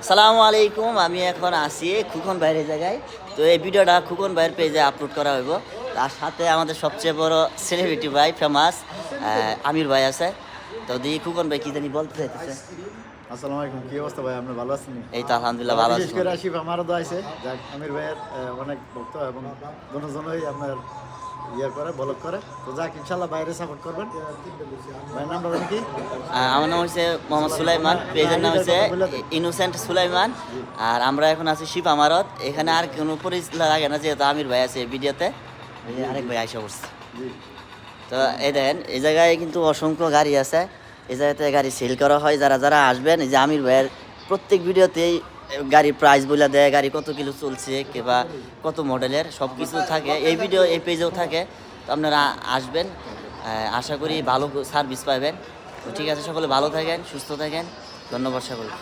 আসসালামু আলাইকুম। আমি এখন আছি খুকন ভাইয়ের জায়গায়। তো এই ভিডিওটা খুকন ভাইয়ের পেজে আপলোড করা হইব। তার সাথে আমাদের সবচেয়ে বড় সেলিব্রিটি ভাই, ফেমাস আমির ভাই আছে। তো দেখি খুকন ভাই কি জানি বলতে চাইতেছে। আসসালামু আলাইকুম, কি অবস্থা ভাই? আপনি ভালো আছেন? এই তো আলহামদুলিল্লাহ ভালো আছি। বিশেষ করে আসিফ আমারও তো আছে, যাক আমির ভাইয়ের অনেক ভক্ত এবং দুজনই আপনার করে ব্লগ করে। তো যাক ইনশাল্লাহ বাইরে সাপোর্ট করবেন। ভাইয়ের নামটা জানি কি? আমার নাম হচ্ছে মোহাম্মদ সুলাইমান, পেজের নাম হচ্ছে ইনোসেন্ট সুলাইমান। আর আমরা এখন আছি শিব আমারত। এখানে আর কোনো পরিচিত লাগে না, যেহেতু আমির ভাই আছে এই ভিডিওতে। এই যে আরেক ভাই আইসা পড়ছে। তো এই দেখেন, এই জায়গায় কিন্তু অসংখ্য গাড়ি আছে। এই জায়গাতে গাড়ি সেল করা হয়। যারা যারা আসবেন, এই যে আমির ভাইয়ের প্রত্যেক ভিডিওতেই গাড়ির প্রাইস বলে দেয়, গাড়ি কত কিলো চলছে কিংবা কত মডেলের সব কিছু থাকে। এই ভিডিও এই পেজেও থাকে। তো আপনারা আসবেন, আশা করি ভালো সার্ভিস পাবেন। তো ঠিক আছে, সকলে ভালো থাকেন, সুস্থ থাকেন। ধন্যবাদ সকলকে।